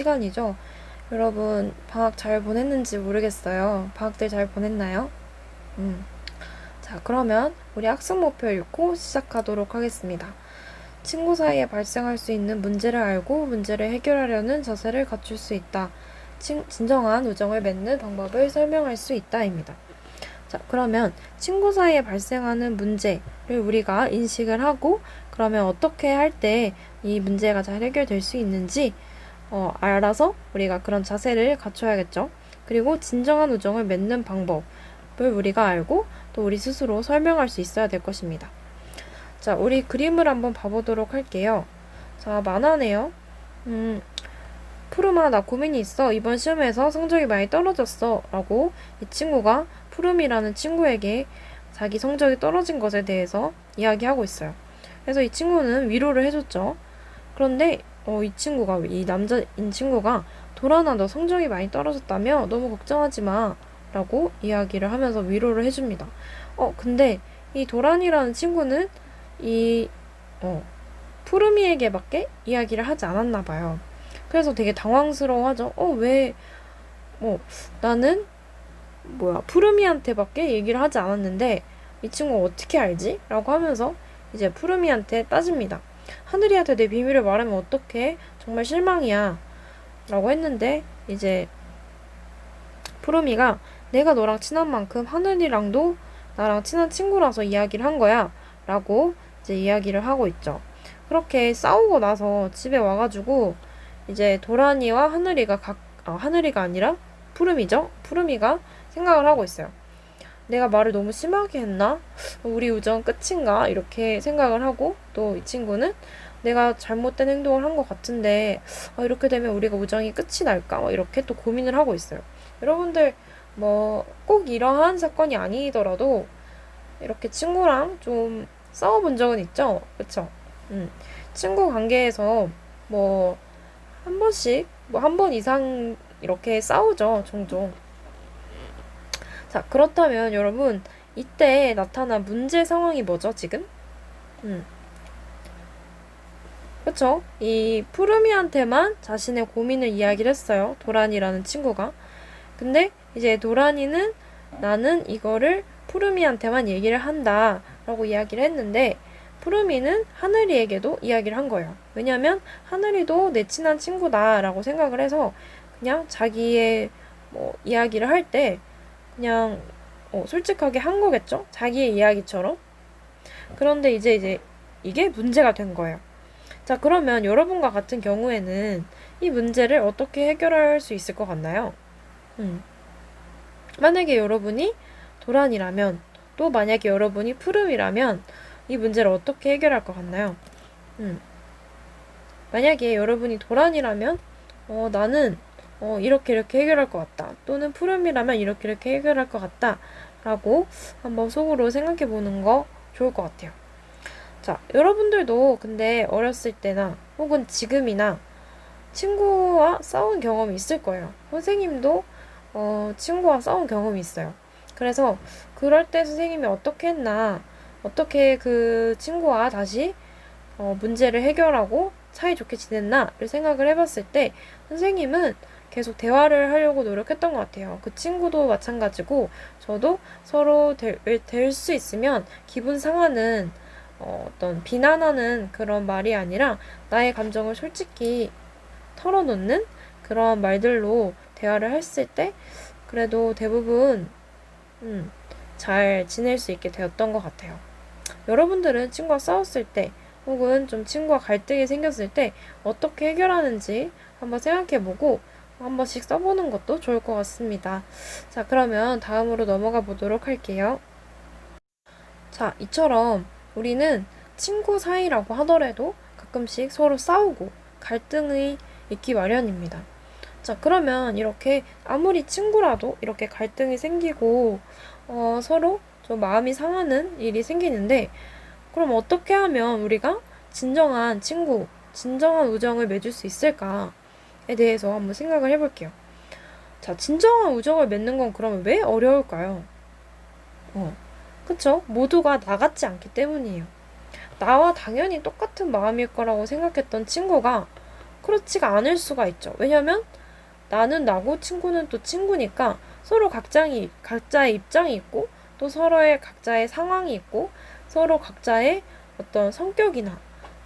시간이죠. 여러분, 방학 잘 보냈는지 모르겠어요. 방학들 잘 보냈나요? 음. 자, 그러면 우리 학습 목표 읽고 시작하도록 하겠습니다. 친구 사이에 발생할 수 있는 문제를 알고 문제를 해결하려는 자세를 갖출 수 있다. 진정한 우정을 맺는 방법을 설명할 수 있다입니다. 자, 그러면 친구 사이에 발생하는 문제를 우리가 인식을 하고, 그러면 어떻게 할 때 이 문제가 잘 해결될 수 있는지 알아서 우리가 그런 자세를 갖춰야겠죠. 그리고 진정한 우정을 맺는 방법을 우리가 알고 또 우리 스스로 설명할 수 있어야 될 것입니다. 자, 우리 그림을 한번 봐보도록 할게요. 자, 만화네요. 푸름아, 나 고민이 있어. 이번 시험에서 성적이 많이 떨어졌어. 라고 이 친구가 푸름이라는 친구에게 자기 성적이 떨어진 것에 대해서 이야기하고 있어요. 그래서 이 친구는 위로를 해줬죠. 그런데 이 남자인 친구가 도란아, 너 성적이 많이 떨어졌다며? 너무 걱정하지 마. 라고 이야기를 하면서 위로를 해줍니다. 근데 이 도란이라는 친구는 이 푸르미에게밖에 이야기를 하지 않았나 봐요. 그래서 되게 당황스러워하죠. 나는 푸르미한테밖에 얘기를 하지 않았는데 이 친구가 어떻게 알지? 라고 하면서 이제 푸르미한테 따집니다. 하늘이한테 내 비밀을 말하면 어떡해? 정말 실망이야. 라고 했는데 이제 푸르미가 내가 너랑 친한 만큼 하늘이랑도 나랑 친한 친구라서 이야기를 한 거야. 라고 이제 이야기를 하고 있죠. 그렇게 싸우고 나서 집에 와가지고 이제 도란이와 하늘이가 아니라 푸르미죠? 푸르미가 생각을 하고 있어요. 내가 말을 너무 심하게 했나? 우리 우정 끝인가? 이렇게 생각을 하고, 또 이 친구는 내가 잘못된 행동을 한 것 같은데 이렇게 되면 우리가 우정이 끝이 날까? 이렇게 또 고민을 하고 있어요. 여러분들 꼭 이러한 사건이 아니더라도 이렇게 친구랑 좀 싸워본 적은 있죠? 그쵸? 친구 관계에서 한 번씩 한 번 이상 이렇게 싸우죠, 종종. 자, 그렇다면 여러분, 이때 나타난 문제 상황이 뭐죠, 지금? 그쵸? 이 푸르미한테만 자신의 고민을 이야기를 했어요. 도란이라는 친구가. 근데 이제 도란이는 나는 이거를 푸르미한테만 얘기를 한다 라고 이야기를 했는데, 푸르미는 하늘이에게도 이야기를 한 거예요. 왜냐면 하늘이도 내 친한 친구다 라고 생각을 해서 그냥 자기의 이야기를 할 때 그냥 솔직하게 한 거겠죠? 자기의 이야기처럼. 그런데 이제 이게 문제가 된 거예요. 자, 그러면 여러분과 같은 경우에는 이 문제를 어떻게 해결할 수 있을 것 같나요? 만약에 여러분이 도란이라면, 또 만약에 여러분이 푸름이라면 이 문제를 어떻게 해결할 것 같나요? 만약에 여러분이 도란이라면 나는 이렇게 해결할 것 같다. 또는 푸름이라면 이렇게 해결할 것 같다. 라고 한번 속으로 생각해 보는 거 좋을 것 같아요. 자, 여러분들도 근데 어렸을 때나 혹은 지금이나 친구와 싸운 경험이 있을 거예요. 선생님도 친구와 싸운 경험이 있어요. 그래서 그럴 때 선생님이 어떻게 했나, 어떻게 그 친구와 다시 문제를 해결하고 사이좋게 지냈나를 생각을 해봤을 때 선생님은 계속 대화를 하려고 노력했던 것 같아요. 그 친구도 마찬가지고 저도 서로 될 수 있으면 기분 상하는 어떤 비난하는 그런 말이 아니라 나의 감정을 솔직히 털어놓는 그런 말들로 대화를 했을 때 그래도 대부분 잘 지낼 수 있게 되었던 것 같아요. 여러분들은 친구와 싸웠을 때 혹은 좀 친구와 갈등이 생겼을 때 어떻게 해결하는지 한번 생각해보고 한 번씩 써보는 것도 좋을 것 같습니다. 자, 그러면 다음으로 넘어가 보도록 할게요. 자, 이처럼 우리는 친구 사이라고 하더라도 가끔씩 서로 싸우고 갈등이 있기 마련입니다. 자, 그러면 이렇게 아무리 친구라도 이렇게 갈등이 생기고 서로 좀 마음이 상하는 일이 생기는데, 그럼 어떻게 하면 우리가 진정한 친구, 진정한 우정을 맺을 수 있을까에 대해서 한번 생각을 해볼게요. 자, 진정한 우정을 맺는 건 그러면 왜 어려울까요? 그쵸? 모두가 나 같지 않기 때문이에요. 나와 당연히 똑같은 마음일 거라고 생각했던 친구가 그렇지가 않을 수가 있죠. 왜냐면 나는 나고 친구는 또 친구니까 서로 각자의 입장이 있고 또 서로의 각자의 상황이 있고 서로 각자의 어떤 성격이나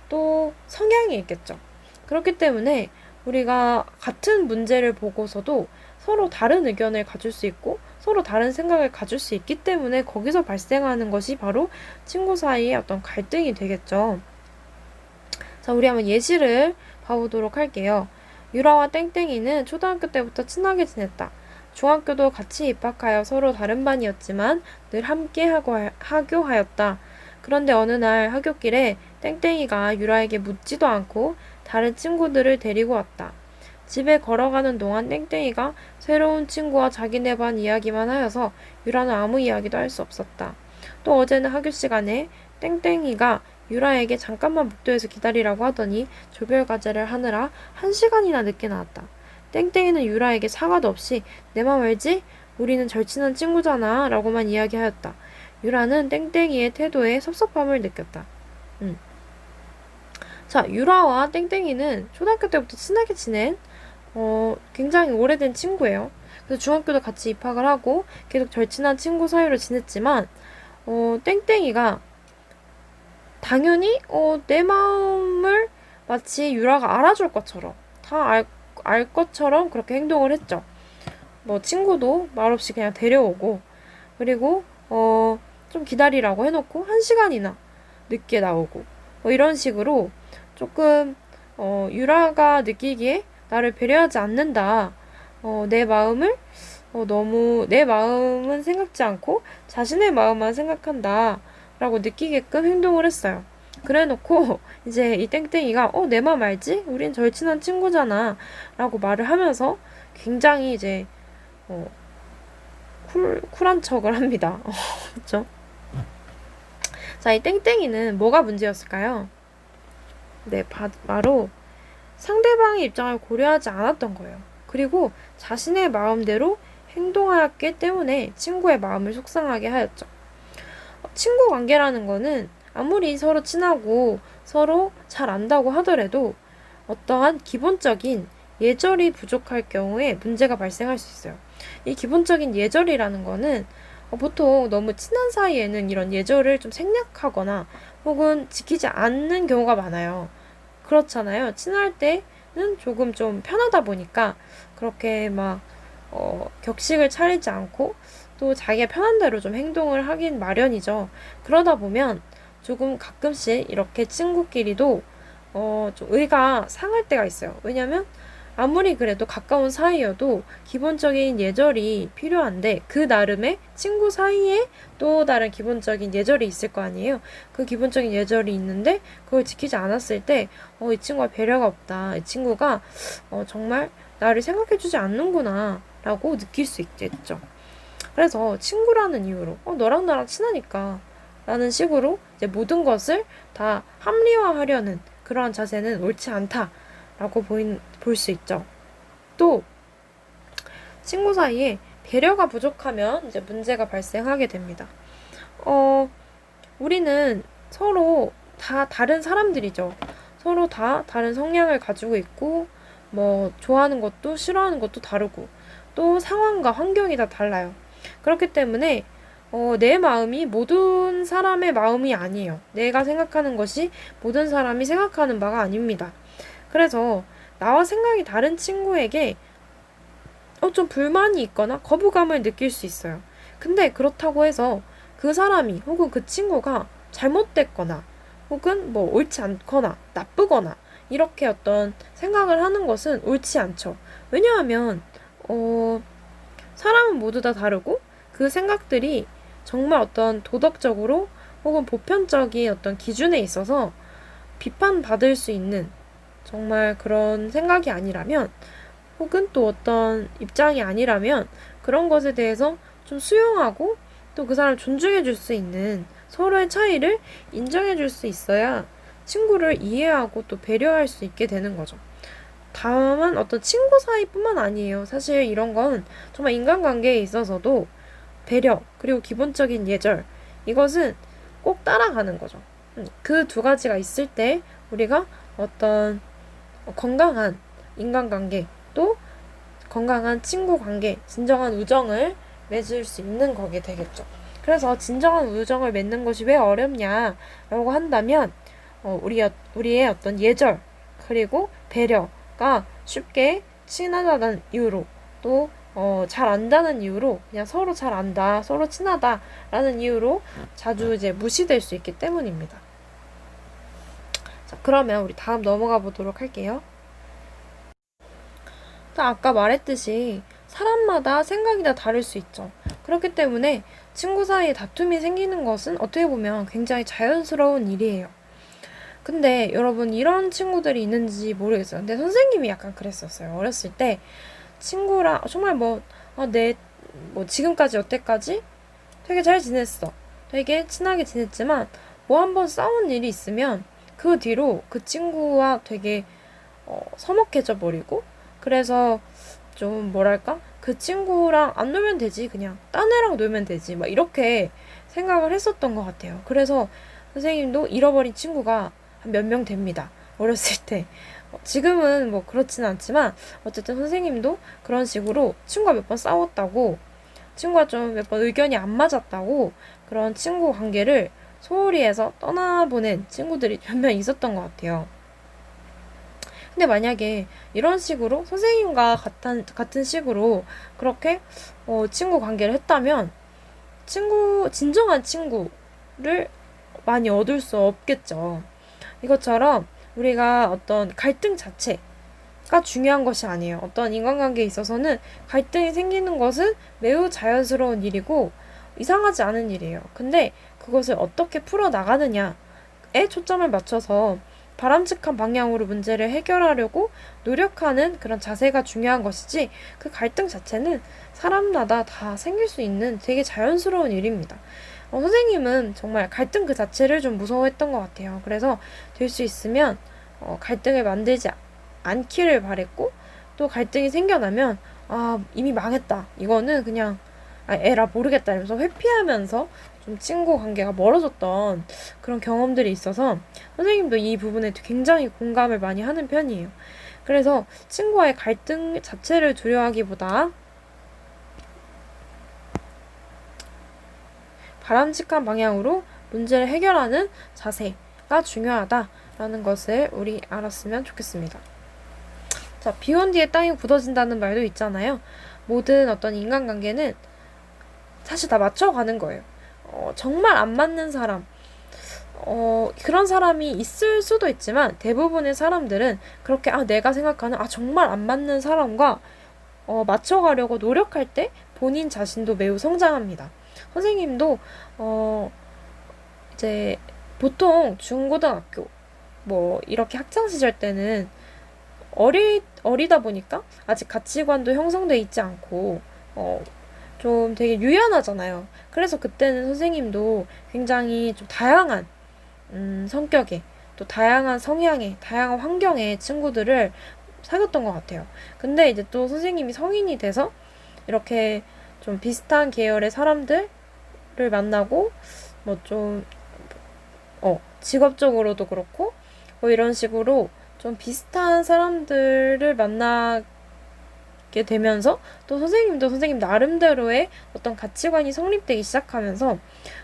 또 성향이 있겠죠. 그렇기 때문에 우리가 같은 문제를 보고서도 서로 다른 의견을 가질 수 있고 서로 다른 생각을 가질 수 있기 때문에 거기서 발생하는 것이 바로 친구 사이의 어떤 갈등이 되겠죠. 자, 우리 한번 예시를 봐보도록 할게요. 유라와 땡땡이는 초등학교 때부터 친하게 지냈다. 중학교도 같이 입학하여 서로 다른 반이었지만 늘 함께 하교하였다. 그런데 어느 날 하굣길에 땡땡이가 유라에게 묻지도 않고 다른 친구들을 데리고 왔다. 집에 걸어가는 동안 땡땡이가 새로운 친구와 자기네 반 이야기만 하여서 유라는 아무 이야기도 할 수 없었다. 또 어제는 학교 시간에 땡땡이가 유라에게 잠깐만 복도에서 기다리라고 하더니 조별 과제를 하느라 1시간이나 늦게 나왔다. 땡땡이는 유라에게 사과도 없이 내 맘 알지? 우리는 절친한 친구잖아 라고만 이야기하였다. 유라는 땡땡이의 태도에 섭섭함을 느꼈다. 자, 유라와 땡땡이는 초등학교 때부터 친하게 지낸 굉장히 오래된 친구예요. 그래서 중학교도 같이 입학을 하고 계속 절친한 친구 사이로 지냈지만 땡땡이가 당연히 내 마음을 마치 유라가 알아줄 것처럼 다 알 것처럼 그렇게 행동을 했죠. 뭐 친구도 말없이 그냥 데려오고 그리고 좀 기다리라고 해놓고 1시간이나 늦게 나오고 뭐 이런 식으로 조금 유라가 느끼기에 나를 배려하지 않는다. 내 마음을 너무 내 마음은 생각지 않고 자신의 마음만 생각한다. 라고 느끼게끔 행동을 했어요. 그래 놓고 이제 이 땡땡이가 내 맘 알지? 우린 절친한 친구잖아. 라고 말을 하면서 굉장히 이제 쿨한 척을 합니다. 그쵸? 자, 이 땡땡이는 뭐가 문제였을까요? 네, 바로 상대방의 입장을 고려하지 않았던 거예요. 그리고 자신의 마음대로 행동하였기 때문에 친구의 마음을 속상하게 하였죠. 친구 관계라는 거는 아무리 서로 친하고 서로 잘 안다고 하더라도 어떠한 기본적인 예절이 부족할 경우에 문제가 발생할 수 있어요. 이 기본적인 예절이라는 거는 보통 너무 친한 사이에는 이런 예절을 좀 생략하거나 혹은 지키지 않는 경우가 많아요. 그렇잖아요. 친할 때는 조금 좀 편하다 보니까 그렇게 막 격식을 차리지 않고 또 자기가 편한 대로 좀 행동을 하긴 마련이죠. 그러다 보면 조금 가끔씩 이렇게 친구끼리도 좀 의가 상할 때가 있어요. 왜냐면 아무리 그래도 가까운 사이여도 기본적인 예절이 필요한데 그 나름의 친구 사이에 또 다른 기본적인 예절이 있을 거 아니에요. 그 기본적인 예절이 있는데 그걸 지키지 않았을 때 이 친구가 배려가 없다. 이 친구가 정말 나를 생각해주지 않는구나 라고 느낄 수 있겠죠. 그래서 친구라는 이유로 너랑 나랑 친하니까 라는 식으로 이제 모든 것을 다 합리화하려는 그러한 자세는 옳지 않다라고 볼 수 있죠. 또 친구 사이에 배려가 부족하면 이제 문제가 발생하게 됩니다. 우리는 서로 다 다른 사람들이죠. 서로 다 다른 성향을 가지고 있고 뭐 좋아하는 것도 싫어하는 것도 다르고 또 상황과 환경이 다 달라요. 그렇기 때문에 내 마음이 모든 사람의 마음이 아니에요. 내가 생각하는 것이 모든 사람이 생각하는 바가 아닙니다. 그래서 나와 생각이 다른 친구에게 좀 불만이 있거나 거부감을 느낄 수 있어요. 근데 그렇다고 해서 그 사람이 혹은 그 친구가 잘못됐거나 혹은 뭐 옳지 않거나 나쁘거나 이렇게 어떤 생각을 하는 것은 옳지 않죠. 왜냐하면 사람은 모두 다 다르고 그 생각들이 정말 어떤 도덕적으로 혹은 보편적인 어떤 기준에 있어서 비판받을 수 있는 정말 그런 생각이 아니라면 혹은 또 어떤 입장이 아니라면 그런 것에 대해서 좀 수용하고 또 그 사람을 존중해 줄 수 있는 서로의 차이를 인정해 줄 수 있어야 친구를 이해하고 또 배려할 수 있게 되는 거죠. 다만 어떤 친구 사이뿐만 아니에요. 사실 이런 건 정말 인간관계에 있어서도 배려 그리고 기본적인 예절 이것은 꼭 따라가는 거죠. 그 두 가지가 있을 때 우리가 어떤 건강한 인간관계, 또 건강한 친구 관계, 진정한 우정을 맺을 수 있는 거게 되겠죠. 그래서 진정한 우정을 맺는 것이 왜 어렵냐라고 한다면 우리의 어떤 예절 그리고 배려가 쉽게 친하다는 이유로 또 잘 안다는 이유로 그냥 서로 잘 안다, 서로 친하다라는 이유로 자주 이제 무시될 수 있기 때문입니다. 자, 그러면 우리 다음 넘어가 보도록 할게요. 아까 말했듯이 사람마다 생각이 다 다를 수 있죠. 그렇기 때문에 친구 사이에 다툼이 생기는 것은 어떻게 보면 굉장히 자연스러운 일이에요. 근데 여러분 이런 친구들이 있는지 모르겠어요. 근데 선생님이 약간 그랬었어요. 어렸을 때 친구랑 정말 지금까지 여태까지 되게 잘 지냈어. 되게 친하게 지냈지만 한번 싸운 일이 있으면 그 뒤로 그 친구와 되게 서먹해져 버리고, 그래서 좀 뭐랄까? 그 친구랑 안 놀면 되지. 그냥 딴 애랑 놀면 되지. 막 이렇게 생각을 했었던 것 같아요. 그래서 선생님도 잃어버린 친구가 한 몇 명 됩니다. 어렸을 때. 지금은 뭐 그렇지는 않지만 어쨌든 선생님도 그런 식으로 친구가 몇 번 싸웠다고, 친구가 좀 몇 번 의견이 안 맞았다고 그런 친구 관계를 소홀히 해서 떠나보낸 친구들이 몇 명 있었던 것 같아요. 근데 만약에 이런 식으로 선생님과 같은 식으로 그렇게 친구 관계를 했다면 진정한 친구를 많이 얻을 수 없겠죠. 이것처럼 우리가 어떤 갈등 자체가 중요한 것이 아니에요. 어떤 인간관계에 있어서는 갈등이 생기는 것은 매우 자연스러운 일이고 이상하지 않은 일이에요. 근데 그것을 어떻게 풀어나가느냐에 초점을 맞춰서 바람직한 방향으로 문제를 해결하려고 노력하는 그런 자세가 중요한 것이지, 그 갈등 자체는 사람마다 다 생길 수 있는 되게 자연스러운 일입니다. 선생님은 정말 갈등 그 자체를 좀 무서워했던 것 같아요. 그래서 될 수 있으면 갈등을 만들지 않기를 바랬고, 또 갈등이 생겨나면 이미 망했다, 이거는 그냥 에라 모르겠다 이러면서 회피하면서 좀 친구 관계가 멀어졌던 그런 경험들이 있어서 선생님도 이 부분에 굉장히 공감을 많이 하는 편이에요. 그래서 친구와의 갈등 자체를 두려워하기보다 바람직한 방향으로 문제를 해결하는 자세가 중요하다라는 것을 우리 알았으면 좋겠습니다. 자, 비온 뒤에 땅이 굳어진다는 말도 있잖아요. 모든 어떤 인간관계는 사실 다 맞춰가는 거예요. 정말 안 맞는 사람, 그런 사람이 있을 수도 있지만 대부분의 사람들은 그렇게 내가 생각하는 정말 안 맞는 사람과 맞춰가려고 노력할 때 본인 자신도 매우 성장합니다. 선생님도 이제 보통 중고등학교 뭐 이렇게 학창 시절 때는 어리다 보니까 아직 가치관도 형성돼 있지 않고 좀 되게 유연하잖아요. 그래서 그때는 선생님도 굉장히 좀 다양한 성격의, 또 다양한 성향의, 다양한 환경의 친구들을 사귀었던 것 같아요. 근데 이제 또 선생님이 성인이 돼서 이렇게 좀 비슷한 계열의 사람들을 만나고 뭐 좀 직업적으로도 그렇고 뭐 이런 식으로 좀 비슷한 사람들을 만나게 되면서 또 선생님도 선생님 나름대로의 어떤 가치관이 성립되기 시작하면서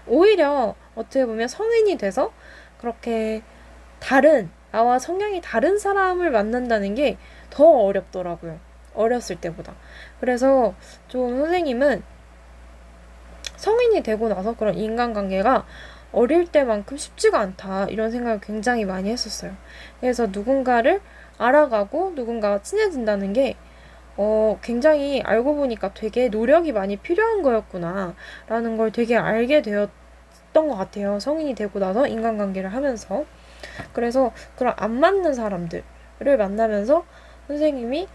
오히려 어떻게 보면 성인이 돼서 그렇게 나와 성향이 다른 사람을 만난다는 게 더 어렵더라고요. 어렸을 때보다. 그래서 좀 선생님은 성인이 되고 나서 그런 인간관계가 어릴 때만큼 쉽지가 않다, 이런 생각을 굉장히 많이 했었어요. 그래서 누군가를 알아가고 누군가와 친해진다는 게 굉장히 알고 보니까 되게 노력이 많이 필요한 거였구나 라는 걸 되게 알게 되었던 것 같아요. 성인이 되고 나서 인간관계를 하면서. 그래서 그런 안 맞는 사람들을 만나면서 선생님이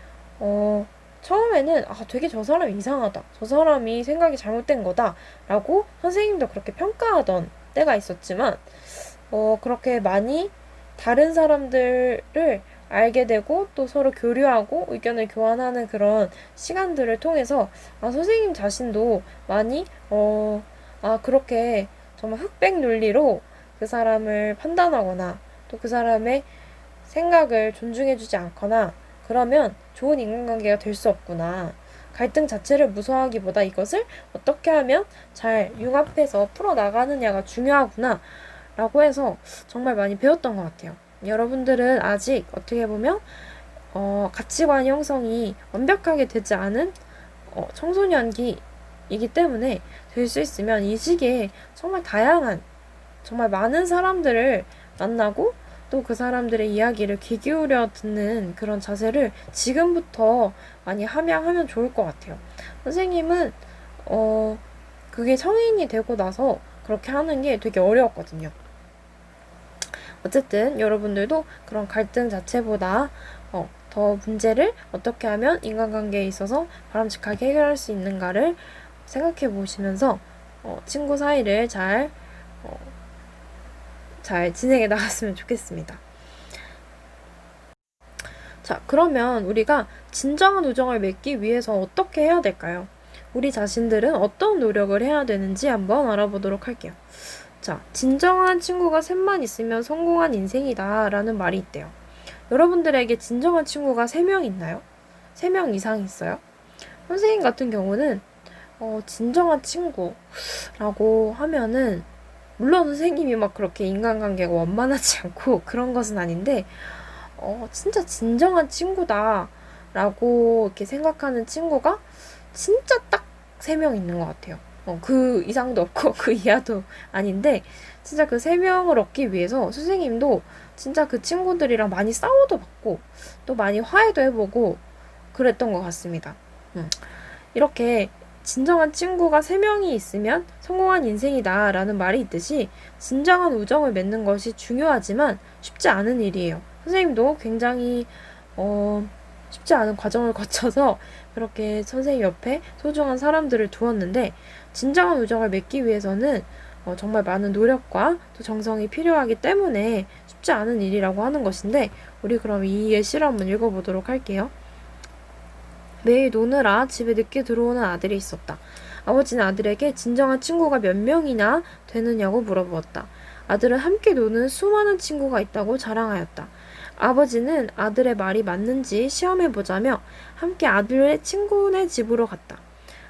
처음에는 되게 저 사람이 이상하다, 저 사람이 생각이 잘못된 거다 라고 선생님도 그렇게 평가하던 때가 있었지만 그렇게 많이 다른 사람들을 알게 되고 또 서로 교류하고 의견을 교환하는 그런 시간들을 통해서 선생님 자신도 많이 그렇게 정말 흑백 논리로 그 사람을 판단하거나 또 그 사람의 생각을 존중해주지 않거나 그러면 좋은 인간관계가 될 수 없구나. 갈등 자체를 무서워하기보다 이것을 어떻게 하면 잘 융합해서 풀어나가느냐가 중요하구나 라고 해서 정말 많이 배웠던 것 같아요. 여러분들은 아직 어떻게 보면 가치관 형성이 완벽하게 되지 않은 청소년기이기 때문에 될 수 있으면 이 시기에 정말 다양한 정말 많은 사람들을 만나고 또 그 사람들의 이야기를 귀 기울여 듣는 그런 자세를 지금부터 많이 함양하면 좋을 것 같아요. 선생님은 그게 성인이 되고 나서 그렇게 하는 게 되게 어려웠거든요. 어쨌든 여러분들도 그런 갈등 자체보다 더 문제를 어떻게 하면 인간관계에 있어서 바람직하게 해결할 수 있는가를 생각해 보시면서 친구 사이를 잘 진행해 나갔으면 좋겠습니다. 자, 그러면 우리가 진정한 우정을 맺기 위해서 어떻게 해야 될까요? 우리 자신들은 어떤 노력을 해야 되는지 한번 알아보도록 할게요. 자, 진정한 친구가 셋만 있으면 성공한 인생이다 라는 말이 있대요. 여러분들에게 진정한 친구가 3명 있나요? 3명 이상 있어요? 선생님 같은 경우는 진정한 친구라고 하면은 물론 선생님이 막 그렇게 인간관계가 원만하지 않고 그런 것은 아닌데 진짜 진정한 친구다 라고 이렇게 생각하는 친구가 진짜 딱 3명 있는 것 같아요. 그 이상도 없고 그 이하도 아닌데 진짜 그 3명을 얻기 위해서 선생님도 진짜 그 친구들이랑 많이 싸워도 봤고 또 많이 화해도 해보고 그랬던 것 같습니다. 이렇게 진정한 친구가 3명이 있으면 성공한 인생이다 라는 말이 있듯이 진정한 우정을 맺는 것이 중요하지만 쉽지 않은 일이에요. 선생님도 굉장히 쉽지 않은 과정을 거쳐서 그렇게 선생님 옆에 소중한 사람들을 두었는데 진정한 우정을 맺기 위해서는 정말 많은 노력과 또 정성이 필요하기 때문에 쉽지 않은 일이라고 하는 것인데 우리 그럼 이 예시를 한번 읽어보도록 할게요. 매일 노느라 집에 늦게 들어오는 아들이 있었다. 아버지는 아들에게 진정한 친구가 몇 명이나 되느냐고 물어보았다. 아들은 함께 노는 수많은 친구가 있다고 자랑하였다. 아버지는 아들의 말이 맞는지 시험해보자며 함께 아들의 친구네 집으로 갔다.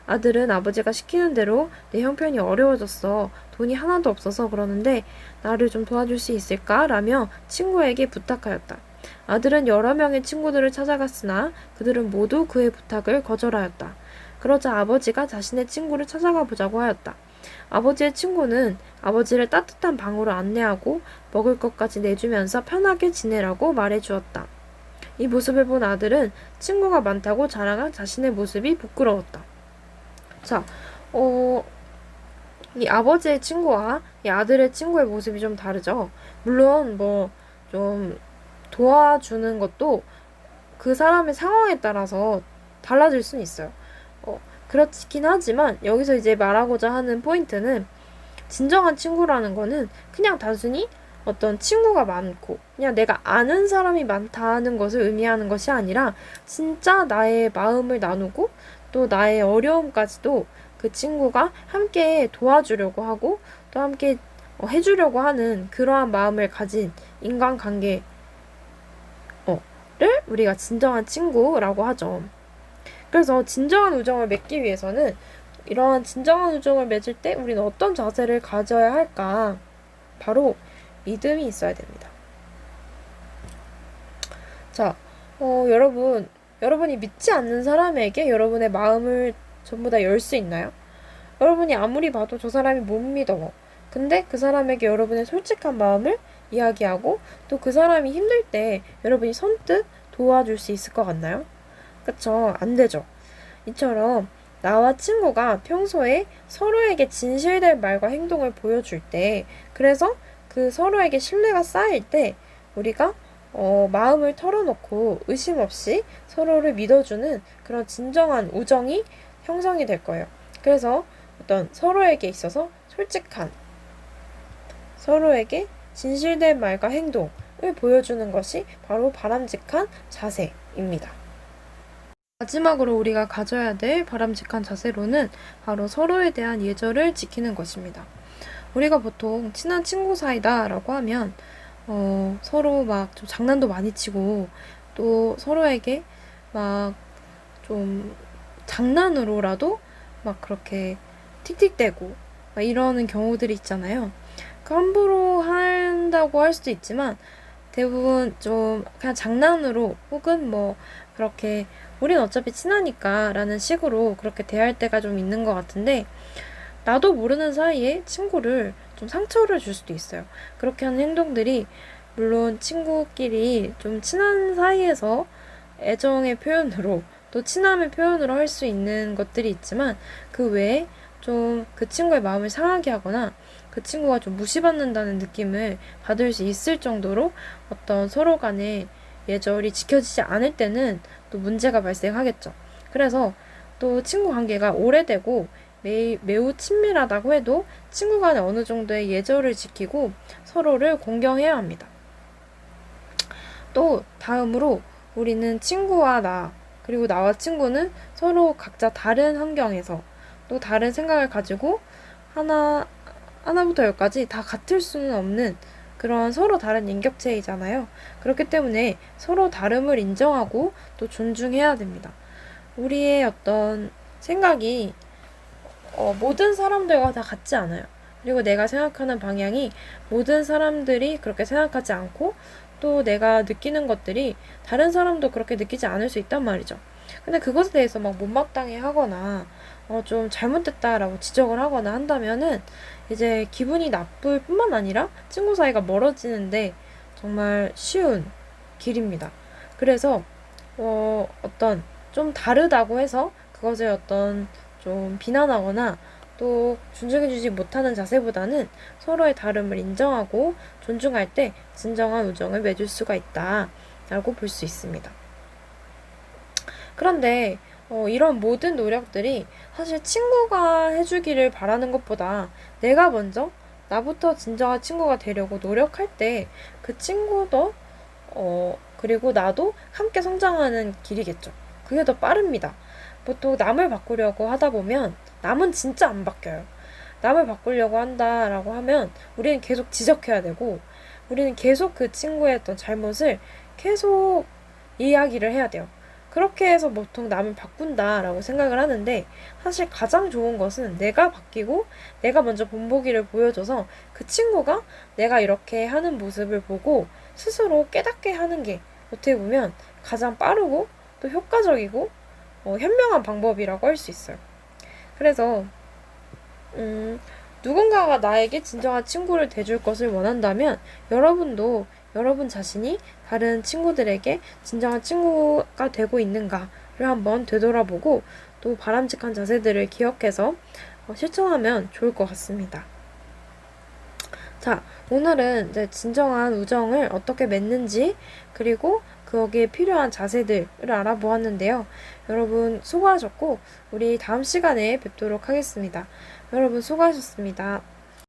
아들은 아버지가 시키는 대로 내 형편이 어려워졌어. 돈이 하나도 없어서 그러는데 나를 좀 도와줄 수 있을까? 라며 친구에게 부탁하였다. 아들은 여러 명의 친구들을 찾아갔으나 그들은 모두 그의 부탁을 거절하였다. 그러자 아버지가 자신의 친구를 찾아가 보자고 하였다. 아버지의 친구는 아버지를 따뜻한 방으로 안내하고 먹을 것까지 내주면서 편하게 지내라고 말해주었다. 이 모습을 본 아들은 친구가 많다고 자랑한 자신의 모습이 부끄러웠다. 자, 이 아버지의 친구와 이 아들의 친구의 모습이 좀 다르죠. 물론 좀 도와주는 것도 그 사람의 상황에 따라서 달라질 수는 있어요. 그렇긴 하지만 여기서 이제 말하고자 하는 포인트는 진정한 친구라는 거는 그냥 단순히 어떤 친구가 많고 그냥 내가 아는 사람이 많다는 것을 의미하는 것이 아니라 진짜 나의 마음을 나누고 또 나의 어려움까지도 그 친구가 함께 도와주려고 하고 또 함께 해주려고 하는 그러한 마음을 가진 인간관계를 우리가 진정한 친구라고 하죠. 그래서 진정한 우정을 맺기 위해서는 이러한 진정한 우정을 맺을 때 우리는 어떤 자세를 가져야 할까? 바로 믿음이 있어야 됩니다. 자, 여러분이 믿지 않는 사람에게 여러분의 마음을 전부 다 열 수 있나요? 여러분이 아무리 봐도 저 사람이 못 믿어. 근데 그 사람에게 여러분의 솔직한 마음을 이야기하고 또 그 사람이 힘들 때 여러분이 선뜻 도와줄 수 있을 것 같나요? 그쵸? 안 되죠. 이처럼 나와 친구가 평소에 서로에게 진실된 말과 행동을 보여줄 때 그래서 그 서로에게 신뢰가 쌓일 때 우리가 마음을 털어놓고 의심 없이 서로를 믿어주는 그런 진정한 우정이 형성이 될 거예요. 그래서 어떤 서로에게 있어서 솔직한 서로에게 진실된 말과 행동을 보여주는 것이 바로 바람직한 자세입니다. 마지막으로 우리가 가져야 될 바람직한 자세로는 바로 서로에 대한 예절을 지키는 것입니다. 우리가 보통 친한 친구 사이다 라고 하면 서로 막 좀 장난도 많이 치고 또 서로에게 막 좀 장난으로라도 막 그렇게 틱틱대고 막 이러는 경우들이 있잖아요. 그 함부로 한다고 할 수도 있지만 대부분 좀 그냥 장난으로 혹은 뭐 그렇게 우린 어차피 친하니까 라는 식으로 그렇게 대할 때가 좀 있는 것 같은데 나도 모르는 사이에 친구를 좀 상처를 줄 수도 있어요. 그렇게 하는 행동들이 물론 친구끼리 좀 친한 사이에서 애정의 표현으로 또 친함의 표현으로 할 수 있는 것들이 있지만 그 외에 좀 그 친구의 마음을 상하게 하거나 그 친구가 좀 무시받는다는 느낌을 받을 수 있을 정도로 어떤 서로 간의 예절이 지켜지지 않을 때는 또 문제가 발생하겠죠. 그래서 또 친구 관계가 오래되고 매우 친밀하다고 해도 친구 간에 어느 정도의 예절을 지키고 서로를 공경해야 합니다. 또 다음으로 우리는 친구와 그리고 나와 친구는 서로 각자 다른 환경에서 또 다른 생각을 가지고 하나부터 열까지 다 같을 수는 없는 그런 서로 다른 인격체이잖아요. 그렇기 때문에 서로 다름을 인정하고 또 존중해야 됩니다. 우리의 어떤 생각이 모든 사람들과 다 같지 않아요. 그리고 내가 생각하는 방향이 모든 사람들이 그렇게 생각하지 않고 또 내가 느끼는 것들이 다른 사람도 그렇게 느끼지 않을 수 있단 말이죠. 근데 그것에 대해서 막 못마땅해 하거나 좀 잘못됐다라고 지적을 하거나 한다면은 이제 기분이 나쁠 뿐만 아니라 친구 사이가 멀어지는데 정말 쉬운 길입니다. 그래서 어떤 좀 다르다고 해서 그것을 어떤 좀 비난하거나 또 존중해주지 못하는 자세보다는 서로의 다름을 인정하고 존중할 때 진정한 우정을 맺을 수가 있다라고 볼 수 있습니다. 그런데 이런 모든 노력들이 사실 친구가 해주기를 바라는 것보다 내가 먼저 나부터 진정한 친구가 되려고 노력할 때 그 친구도 그리고 나도 함께 성장하는 길이겠죠. 그게 더 빠릅니다. 보통 남을 바꾸려고 하다 보면 남은 진짜 안 바뀌어요. 남을 바꾸려고 한다라고 하면 우리는 계속 지적해야 되고 우리는 계속 그 친구의 어떤 잘못을 계속 이야기를 해야 돼요. 그렇게 해서 보통 남을 바꾼다라고 생각을 하는데 사실 가장 좋은 것은 내가 바뀌고 내가 먼저 본보기를 보여줘서 그 친구가 내가 이렇게 하는 모습을 보고 스스로 깨닫게 하는 게 어떻게 보면 가장 빠르고 또 효과적이고 현명한 방법이라고 할 수 있어요. 그래서 누군가가 나에게 진정한 친구를 돼줄 것을 원한다면 여러분도 여러분 자신이 다른 친구들에게 진정한 친구가 되고 있는가를 한번 되돌아보고 또 바람직한 자세들을 기억해서 실천하면 좋을 것 같습니다. 자, 오늘은 이제 진정한 우정을 어떻게 맺는지 그리고 거기에 필요한 자세들을 알아보았는데요. 여러분 수고하셨고 우리 다음 시간에 뵙도록 하겠습니다. 여러분 수고하셨습니다.